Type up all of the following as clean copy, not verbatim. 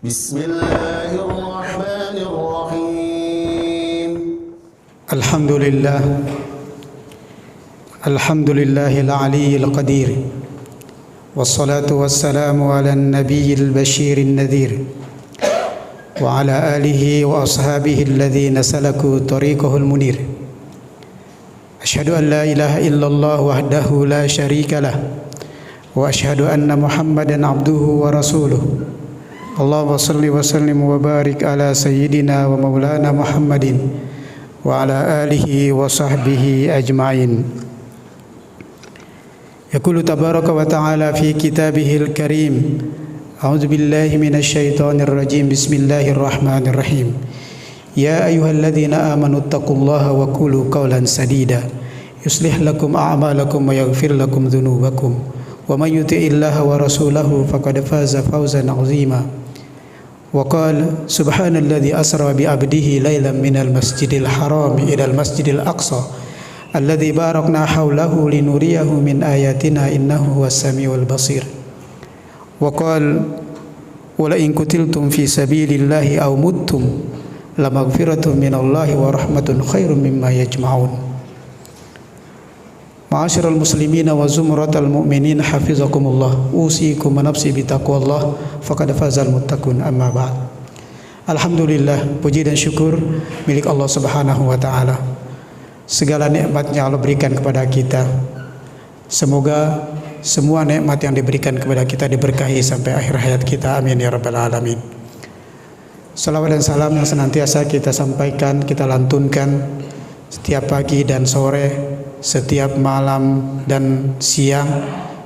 Bismillahirrahmanirrahim. Alhamdulillahil aliyyil qadir. Wassalatu wassalamu ala nabiyil basyirin nadhir wa ala alihi wa ashabihi alladhina salaku tariqahul munir. Asyhadu an la ilaha illallah wahdahu la syarika lah wa asyhadu anna Muhammadan abduhu wa rasuluh. Allahumma salli wa sallim wa barik ala sayyidina wa maulana Muhammadin wa ala alihi wa sahbihi ajma'in. Yaqulu tabaraka wa ta'ala fi kitabihil karim. A'udzu billahi minasy syaithanir rajim. Bismillahirrahmanirrahim. Ya ayyuhalladzina amanu taqullaha wa qulu qawlan sadida yuslih lakum a'malakum wa yaghfir lakum dzunubakum wa may yuti'illaha wa rasulahu faqad faza fawzan 'azima. Wa qala subhanalladzi asra bi 'abdihi lailan minal masjidil haram ilal masjidil aqsa alladzi barakna haulahu linuriyahu min ayatina innahu huwas samiul basir. Wa qala wa la in qutiltum fi sabilillahi aw muttum la maghfiratun minallahi wa rahmatun khairum mimma yajma'un. Ma'asyiral muslimina wa zumratal mu'minin hafizakumullah. Usikum wa nafsi bitaqwallah faqad fazal muttaqun. Amma ba'd. Alhamdulillah, puji dan syukur milik Allah Subhanahu wa taala. Segala nikmatnya Allah berikan kepada kita. Semoga semua nikmat yang diberikan kepada kita diberkahi sampai akhir hayat kita. Amin ya rabbal alamin. Salawat dan salam yang senantiasa kita sampaikan, kita lantunkan setiap pagi dan sore, setiap malam dan siang.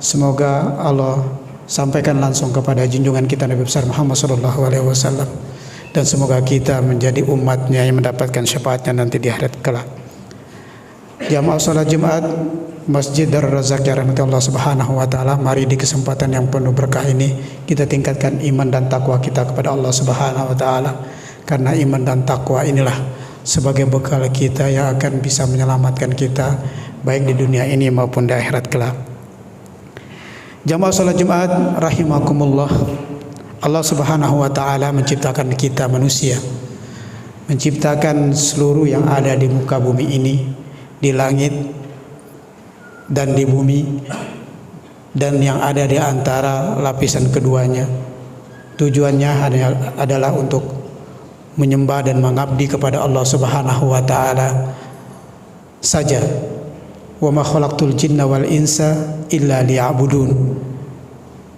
Semoga Allah sampaikan langsung kepada junjungan kita Nabi besar Muhammad SAW, dan semoga kita menjadi umatnya yang mendapatkan syafaatnya nanti di akhirat kelak. Jamaah salat Jumat Masjid Darul Razak yang rahmati Allah Subhanahu wa taala, mari di kesempatan yang penuh berkah ini kita tingkatkan iman dan takwa kita kepada Allah Subhanahu wa taala, karena iman dan takwa inilah sebagai bekal kita yang akan bisa menyelamatkan kita baik di dunia ini maupun di akhirat kelak. Jamaah salat Jumat rahimakumullah, Allah Subhanahu wa taala menciptakan kita manusia, menciptakan seluruh yang ada di muka bumi ini, di langit dan di bumi, dan yang ada di antara lapisan keduanya. Tujuannya adalah untuk menyembah dan mengabdi kepada Allah Subhanahu wa taala saja. Wa ma khalaqtul jinna wal insa illa liya'budun.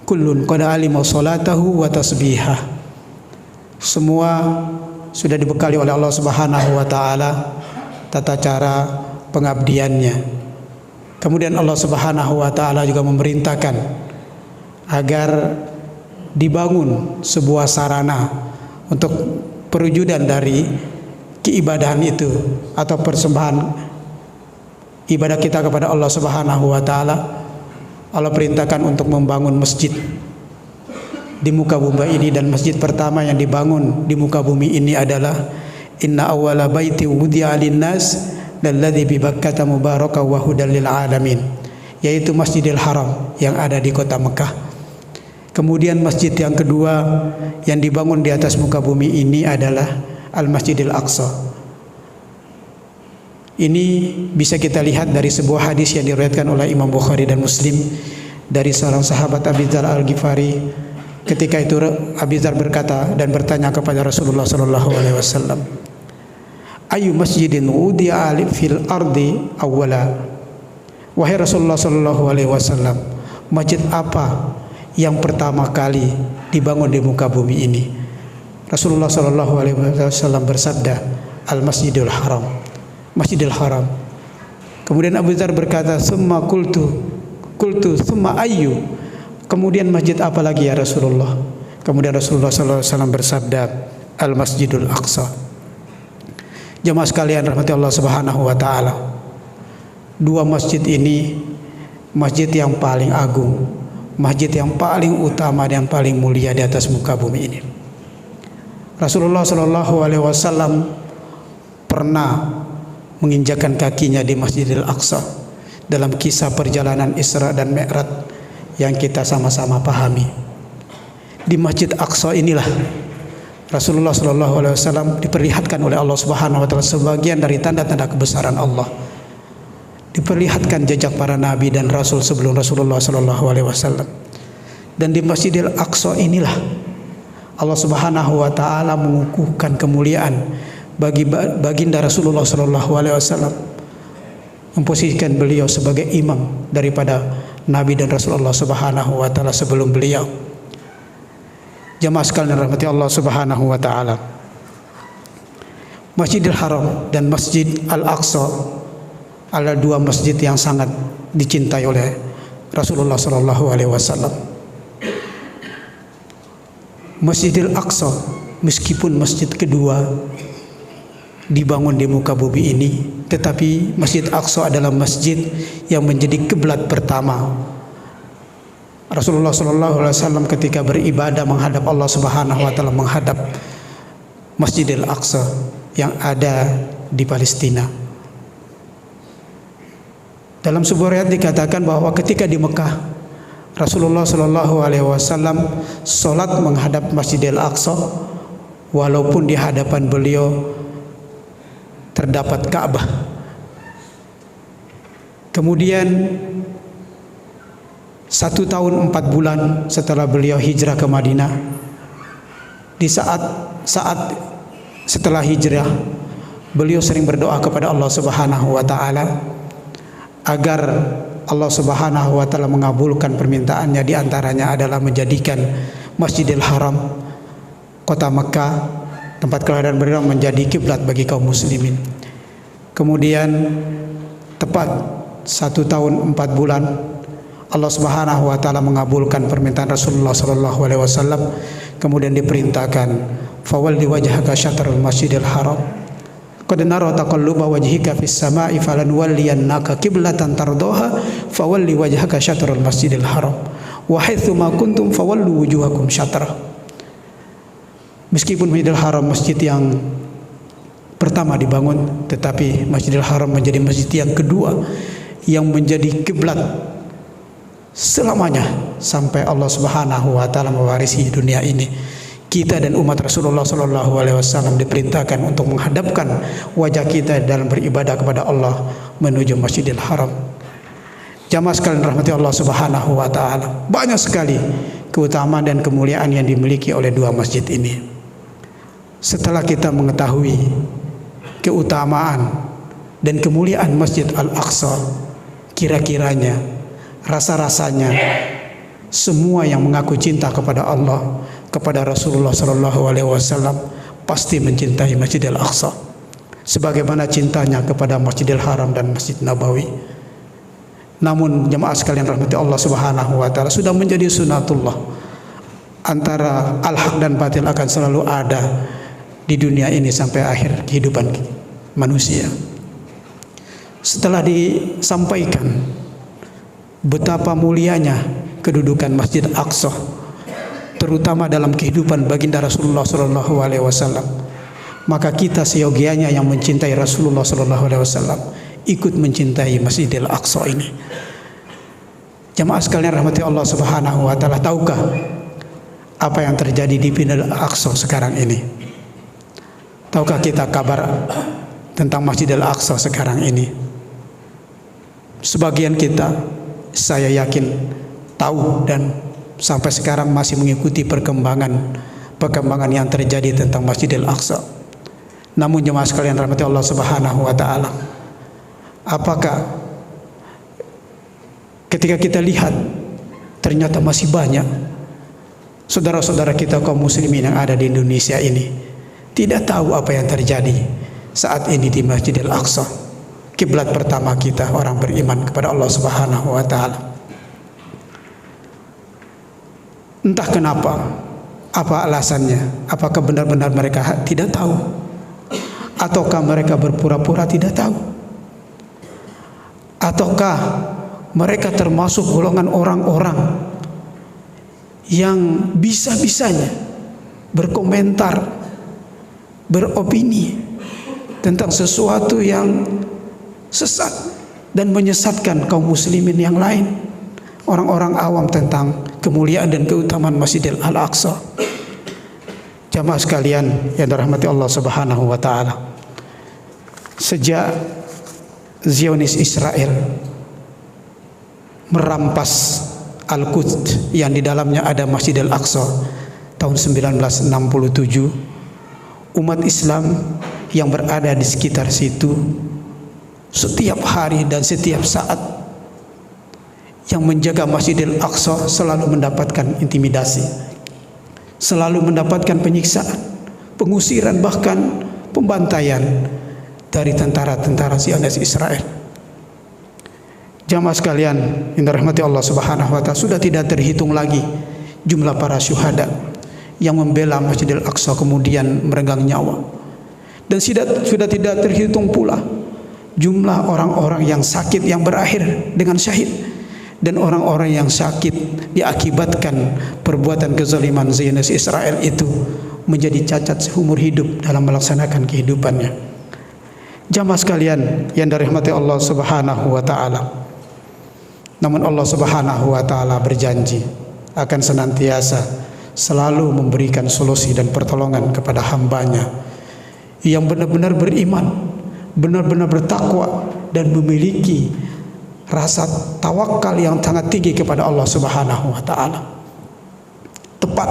Kullun qad alima salatahu wa tasbihah. Semua sudah dibekali oleh Allah Subhanahu wa taala tata cara pengabdiannya. Kemudian Allah Subhanahu wa taala juga memerintahkan agar dibangun sebuah sarana untuk perwujudan dari keibadahan itu atau persembahan ibadah kita kepada Allah Subhanahu wa taala. Allah perintahkan untuk membangun masjid di muka bumi ini, dan masjid pertama yang dibangun di muka bumi ini adalah inna awwala baiti wudi'a lin-nas lalladzi bi Bakkah mubarakan wa hudal lil alamin, yaitu Masjidil Haram yang ada di kota Mekah. Kemudian masjid yang kedua yang dibangun di atas muka bumi ini adalah Al-Masjidil Aqsa. Ini bisa kita lihat dari sebuah hadis yang diriwayatkan oleh Imam Bukhari dan Muslim dari seorang sahabat Abi Dzar Al-Ghifari. Ketika itu Abi Dzar berkata dan bertanya kepada Rasulullah SAW, ayu masjidin wudi'a fil ardi awwala. Wahai Rasulullah SAW, masjid apa yang pertama kali dibangun di muka bumi ini? Rasulullah SAW bersabda, Al-Masjidil Haram, Masjidil Haram. Kemudian Abu Dzar berkata, summa qultu summa ayyu. Kemudian masjid apa lagi ya Rasulullah? Kemudian Rasulullah SAW bersabda, Al-Masjidul Aqsa. Jemaah sekalian rahmati Allah Subhanahu wa taala, dua masjid ini masjid yang paling agung, masjid yang paling utama dan paling mulia di atas muka bumi ini. Rasulullah SAW pernah menginjakkan kakinya di Masjidil Aqsa dalam kisah perjalanan Isra dan Mi'raj yang kita sama-sama pahami. Di Masjid Aqsa inilah Rasulullah Shallallahu Alaihi Wasallam diperlihatkan oleh Allah Subhanahu Wa Taala sebagian dari tanda-tanda kebesaran Allah. Diperlihatkan jejak para nabi dan rasul sebelum Rasulullah Shallallahu Alaihi Wasallam. Dan di Masjidil Aqsa inilah Allah Subhanahu Wa Taala mengukuhkan kemuliaan bagi baginda Rasulullah Shallallahu Alaihi Wasallam, memposisikan beliau sebagai imam daripada nabi dan Rasulullah Subhanahu Wa Taala sebelum beliau. Jamaah sekalian rahmati Allah Subhanahu Wa Taala, Masjidil Haram dan Masjid Al-Aqsa adalah dua masjid yang sangat dicintai oleh Rasulullah Sallallahu Alaihi Wasallam. Masjidil Aqsa, meskipun masjid kedua dibangun di muka bumi ini, tetapi Masjid Aqsa adalah masjid yang menjadi kiblat pertama Rasulullah Sallallahu Alaihi Wasallam ketika beribadah menghadap Allah Subhanahu Wa Taala, menghadap Masjidil Aqsa yang ada di Palestina. Dalam sebuah riwayat dikatakan bahwa ketika di Mekah, Rasulullah Sallallahu Alaihi Wasallam sholat menghadap Masjidil Aqsa, walaupun di hadapan beliau terdapat Ka'bah. Kemudian 1 tahun 4 bulan setelah beliau hijrah ke Madinah, di saat setelah hijrah, beliau sering berdoa kepada Allah Subhanahu Wa Taala agar Allah Subhanahu Wa Taala mengabulkan permintaannya. Di antaranya adalah menjadikan Masjidil Haram, kota Mekah, tempat kelahiran beliau, menjadi kiblat bagi kaum muslimin. Kemudian tepat 1 tahun 4 bulan Allah Subhanahu Wa Taala mengabulkan permintaan Rasulullah Sallallahu Alaihi Wasallam. Kemudian diperintahkan, fawalli wajhaka syatrul Masjidil Haram, qad nara taqalluba wajhika fis sama'i falanwalliyannaka qiblatan tardaha fawalli wajhaka syatrul Masjidil Haram wa haitsu ma kuntum fawallu wujuhakum syatrah. Meskipun Masjidil Haram masjid yang pertama dibangun, tetapi Masjidil Haram menjadi masjid yang kedua yang menjadi kiblat selamanya sampai Allah Subhanahu Wa Taala mewarisi dunia ini. Kita dan umat Rasulullah Sallallahu Alaihi Wasallam diperintahkan untuk menghadapkan wajah kita dalam beribadah kepada Allah menuju Masjidil Haram. Jamaah sekalian rahmati Allah Subhanahu Wa Taala, banyak sekali keutamaan dan kemuliaan yang dimiliki oleh dua masjid ini. Setelah kita mengetahui keutamaan dan kemuliaan Masjid Al-Aqsa, kira-kiranya, rasa-rasanya semua yang mengaku cinta kepada Allah, kepada Rasulullah Sallallahu Alaihi Wasallam, pasti mencintai Masjidil Aqsa sebagaimana cintanya kepada Masjidil Haram dan Masjid Nabawi. Namun jemaah sekalian rahmati Allah Subhanahu Wa Taala, sudah menjadi sunatullah, antara al-haq dan batil akan selalu ada di dunia ini sampai akhir kehidupan manusia. Setelah disampaikan betapa mulianya kedudukan Masjid Aqsa, terutama dalam kehidupan baginda Rasulullah Sallallahu Alaihi Wasallam, maka kita seyogianya yang mencintai Rasulullah Sallallahu Alaihi Wasallam ikut mencintai Masjidil Aqsa ini. Jamaah sekalian rahmati Allah Subhanahu Wa Taala, tahukah apa yang terjadi di Masjidil Aqsa sekarang ini? Tahukah kita kabar tentang Masjidil Aqsa sekarang ini? Sebagian kita, saya yakin, tahu dan sampai sekarang masih mengikuti perkembangan yang terjadi tentang Masjidil Aqsa. Namun jemaah sekalian rahmati Allah Subhanahu Wa Taala, apakah ketika kita lihat ternyata masih banyak saudara-saudara kita kaum muslimin yang ada di Indonesia ini tidak tahu apa yang terjadi saat ini di Masjidil Aqsa, kiblat pertama kita orang beriman kepada Allah Subhanahu Wa Taala. Entah kenapa, apa alasannya? Apakah benar-benar mereka tidak tahu, ataukah mereka berpura-pura tidak tahu, ataukah mereka termasuk golongan orang-orang yang bisa-bisanya berkomentar, beropini tentang sesuatu yang sesat dan menyesatkan kaum muslimin yang lain, orang-orang awam, tentang kemuliaan dan keutamaan Masjidil Al-Aqsa. Jamaah sekalian yang dirahmati Allah Subhanahu wa taala. Sejak Zionis Israel merampas Al-Quds yang di dalamnya ada Masjid Al-Aqsa tahun 1967, umat Islam yang berada di sekitar situ setiap hari dan setiap saat yang menjaga Masjid Al-Aqsa selalu mendapatkan intimidasi, selalu mendapatkan penyiksaan, pengusiran, bahkan pembantaian dari tentara-tentara Zionis Israel. Jamaah sekalian yang dirahmati Allah Subhanahu wa taala, sudah tidak terhitung lagi jumlah para syuhada yang membela Masjidil Aqsa kemudian merenggang nyawa, dan sudah tidak terhitung pula jumlah orang-orang yang sakit yang berakhir dengan syahid, dan orang-orang yang sakit diakibatkan perbuatan kezaliman Zionis Israel itu menjadi cacat seumur hidup dalam melaksanakan kehidupannya. Jamaah sekalian yang dirahmati Allah Subhanahu wa taala, namun Allah Subhanahu wa taala berjanji akan senantiasa selalu memberikan solusi dan pertolongan kepada hambanya yang benar-benar beriman, benar-benar bertakwa, dan memiliki rasa tawakal yang sangat tinggi kepada Allah Subhanahu wa taala. Tepat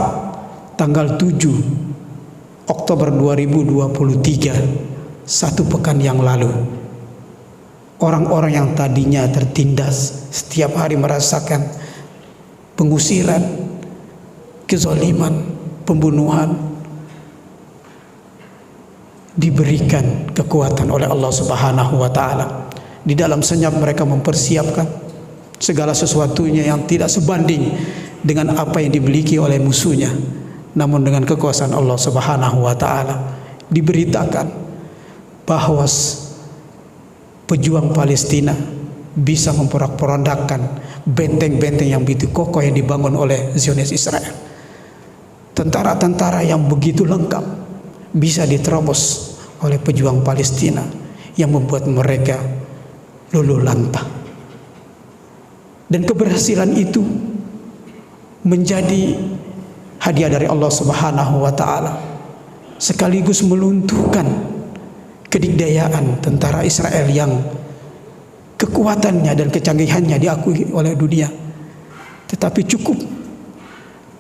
tanggal 7 Oktober 2023, satu pekan yang lalu, orang-orang yang tadinya tertindas setiap hari merasakan pengusiran, kezaliman, pembunuhan, diberikan kekuatan oleh Allah Subhanahu wa taala. Di dalam senyap mereka mempersiapkan segala sesuatunya yang tidak sebanding dengan apa yang dimiliki oleh musuhnya. Namun dengan kekuasaan Allah Subhanahu wa taala diberitakan bahwa pejuang Palestina bisa memporak-porandakan benteng-benteng yang begitu kokoh yang dibangun oleh Zionis Israel. Tentara-tentara yang begitu lengkap bisa diterobos oleh pejuang Palestina yang membuat mereka luluh lantah. Dan keberhasilan itu menjadi hadiah dari Allah Subhanahu wa taala, sekaligus melunturkan kedikdayaan tentara Israel yang kekuatannya dan kecanggihannya diakui oleh dunia. Tetapi cukup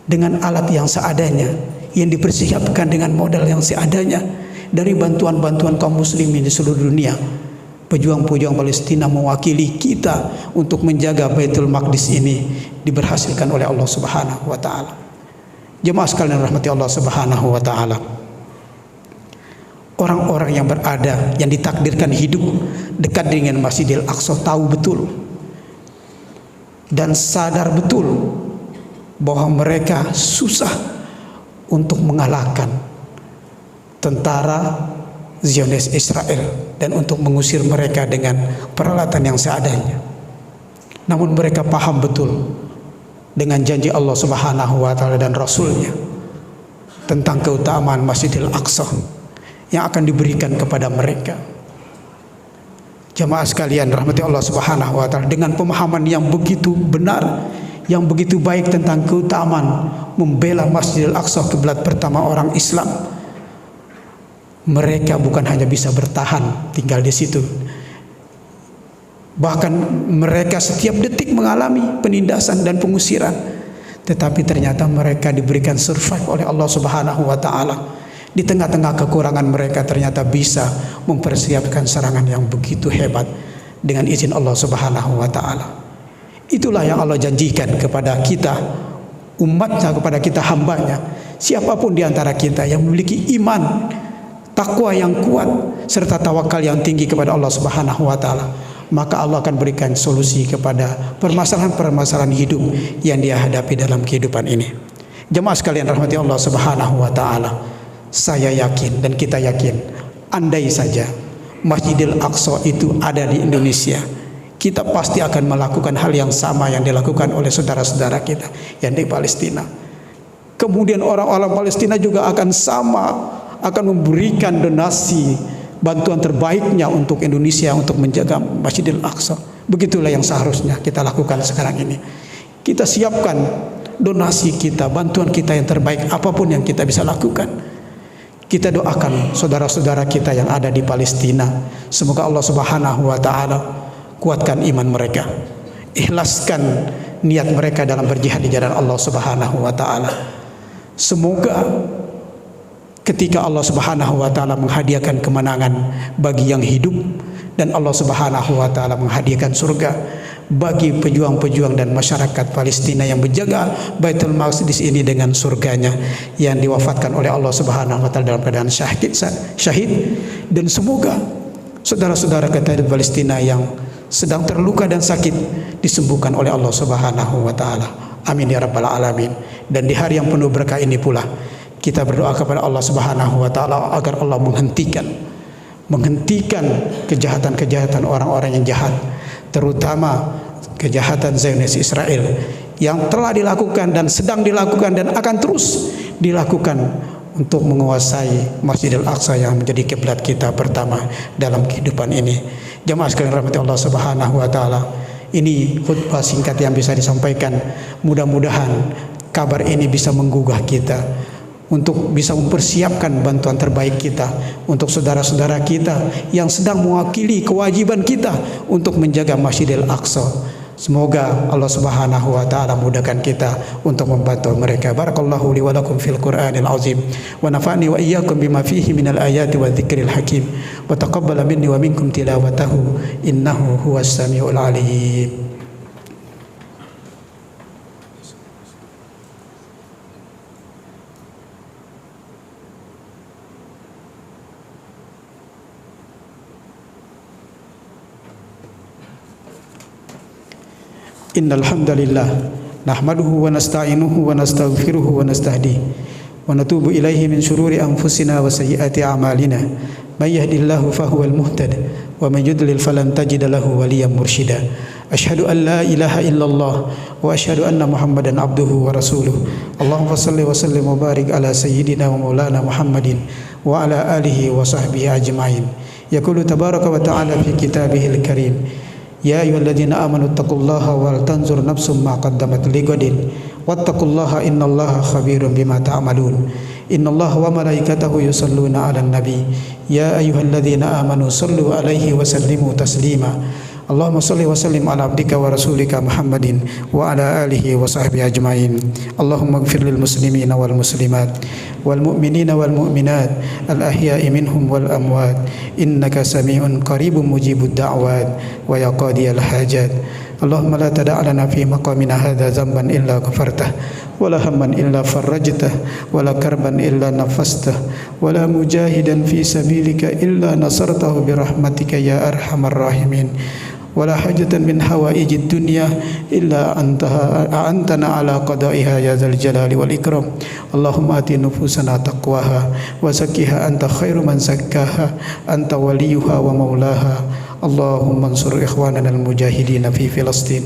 dengan alat yang seadanya, yang dipersiapkan dengan modal yang seadanya dari bantuan-bantuan kaum muslimin di seluruh dunia. Pejuang-pejuang Palestina mewakili kita untuk menjaga Baitul Maqdis ini diberhasilkan oleh Allah Subhanahu wa taala. Jemaah sekalian rahmati Allah Subhanahu wa taala, orang-orang yang berada, yang ditakdirkan hidup dekat dengan Masjidil Aqsa tahu betul dan sadar betul bahwa mereka susah untuk mengalahkan tentara Zionis Israel dan untuk mengusir mereka dengan peralatan yang seadanya. Namun mereka paham betul dengan janji Allah Subhanahu wa taala dan Rasulnya tentang keutamaan Masjidil Aqsa yang akan diberikan kepada mereka. Jamaah sekalian rahmati Allah Subhanahu wa taala, dengan pemahaman yang begitu benar, yang begitu baik tentang keutamaan membela Masjidil Aqsa, kiblat pertama orang Islam, mereka bukan hanya bisa bertahan tinggal di situ, bahkan mereka setiap detik mengalami penindasan dan pengusiran, tetapi ternyata mereka diberikan survive oleh Allah Subhanahu wa taala. Di tengah-tengah kekurangan mereka ternyata bisa mempersiapkan serangan yang begitu hebat dengan izin Allah Subhanahu wa taala. Itulah yang Allah janjikan kepada kita, umatnya, kepada kita hambanya. Siapapun di antara kita yang memiliki iman, takwa yang kuat, serta tawakal yang tinggi kepada Allah Subhanahu wa taala, maka Allah akan berikan solusi kepada permasalahan-permasalahan hidup yang dia hadapi dalam kehidupan ini. Jemaah sekalian rahmati Allah Subhanahu wa taala, saya yakin dan kita yakin, andai saja Masjidil Aqsa itu ada di Indonesia, kita pasti akan melakukan hal yang sama yang dilakukan oleh saudara-saudara kita yang di Palestina. Kemudian orang-orang Palestina juga akan sama, akan memberikan donasi bantuan terbaiknya untuk Indonesia untuk menjaga Masjidil Aqsa. Begitulah yang seharusnya kita lakukan sekarang ini. Kita siapkan donasi kita, bantuan kita yang terbaik, apapun yang kita bisa lakukan. Kita doakan saudara-saudara kita yang ada di Palestina. Semoga Allah Subhanahu wa taala kuatkan iman mereka. Ikhlaskan niat mereka dalam berjihad di jalan Allah Subhanahu wa taala. Semoga ketika Allah Subhanahu wa taala menghadiahkan kemenangan bagi yang hidup dan Allah Subhanahu wa taala menghadiahkan surga bagi pejuang-pejuang dan masyarakat Palestina yang menjaga Baitul Maqdis ini dengan surganya yang diwafatkan oleh Allah Subhanahu wa taala dalam keadaan syahid. Dan semoga saudara-saudara kita di Palestina yang sedang terluka dan sakit disembuhkan oleh Allah Subhanahu wa taala. Amin ya rabbal alamin. Dan di hari yang penuh berkah ini pula kita berdoa kepada Allah Subhanahu wa taala agar Allah menghentikan kejahatan-kejahatan orang-orang yang jahat, terutama kejahatan Zionis Israel yang telah dilakukan dan sedang dilakukan dan akan terus dilakukan untuk menguasai Masjidil Aqsa yang menjadi kiblat kita pertama dalam kehidupan ini. Jamaah sekalian rahmati Allah Subhanahu wa taala, ini khutbah singkat yang bisa disampaikan. Mudah-mudahan kabar ini bisa menggugah kita untuk bisa mempersiapkan bantuan terbaik kita untuk saudara-saudara kita yang sedang mewakili kewajiban kita untuk menjaga Masjidil Aqsa. Semoga Allah Subhanahu wa taala mudahkan kita untuk membantu mereka. Barakallahu li wa lakum fil Qur'anil azim wa nafa'ni wa iyyakum bima fihi minal ayati wa dzikril hakim wa taqabbala minni wa minkum tilawatahu innahu huwas samiul alim. Innal hamdalillah nahmaduhu wa nasta'inuhu wa nastaghfiruhu wa nastahdihi wa natubu ilaihi min shururi anfusina wa sayyiati a'malina may yahdihillahu fahuwal muhtad wa may yudlil falan tajida lahu waliyyan mursyida. Asyhadu an la ilaha illallah wa asyhadu anna Muhammadan abduhu wa rasuluh. Allahumma shalli wa sallim wa barik ala sayyidina wa maulana Muhammadin wa ala alihi wa sahbihi ajma'in. Yaqulu tabaraka wa ta'ala fi kitabihil karim, ya ayyuhalladzina amanu taqullaha wal tanzur nafsum ma qaddamat lighadin wattaqullaha innallaha khabirum bima ta'malun. Innallaha wa malaikatahu yusalluna 'alan nabi ya ayyuhalladzina amanu sallu 'alaihi wa sallimu taslima. Allahumma salli wa sallim ala abdika wa rasulika Muhammadin wa ala alihi wa sahbihi ajma'in. Allahumma ighfir lil muslimina wal muslimat wal mu'minina wal mu'minat al ahya'i minhum wal amwat innaka sami'un qaribun mujibud da'wat wa ya qadiyal hajat. Allahumma la tada' lana fi maqamina hadza dhanban illa ghafartah wa la hamman illa farajtah wa la karban illa nafastah wa la mujahidan fi sabilika illa nasartahu bi rahmatika ya arhamar rahimin. ولا حاجة من حوائج الدنيا إلا أعنتنا على قضائها يا ذا الجلال والإكرام. اللهم آت نفوسنا تقواها وزكها أنت خير من زكاها أنت وليها ومولاها. اللهم انصر إخواننا المجاهدين في فلسطين.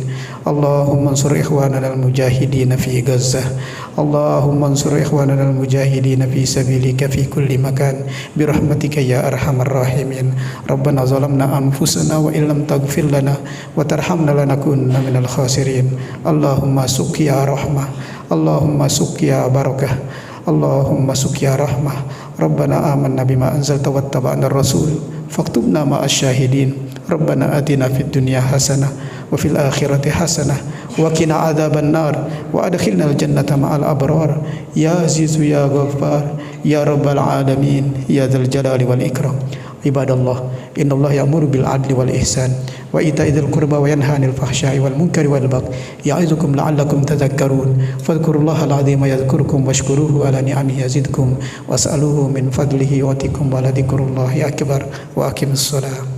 اللهم انصر إخواننا المجاهدين في غزة. اللهم انصر إخواننا المجاهدين في سبيلك في كل مكان برحمتك يا أرحم الراحمين. ربنا ظلمنا أنفسنا وإن لم تغفر لنا وترحمنا لنكونن من الخاسرين. اللهم سقيا رحمة، اللهم سقيا بركة، اللهم سقيا رحمة. ربنا آمنا بما أنزلت واتبعنا الرسول فاكتبنا مع الشاهدين. ربنا آتنا في الدنيا حسنة وفي الآخرة حسنة وقنا عذاب النار وأدخلنا الجنة مع الأبرار يا عزيز يا غفار يا رب العالمين يا ذا الجلال والإكرام. عباد الله إن الله يأمر بالعدل والإحسان وإيتاء ذي القربى وينهى عن الفحشاء والمنكر والبغي يعظكم لعلكم تذكرون. فاذكروا الله العظيم يذكركم واشكروه على نعمه يزدكم واسألوه من فضله يؤتكم ولذكر الله أكبر وأقم الصلاة.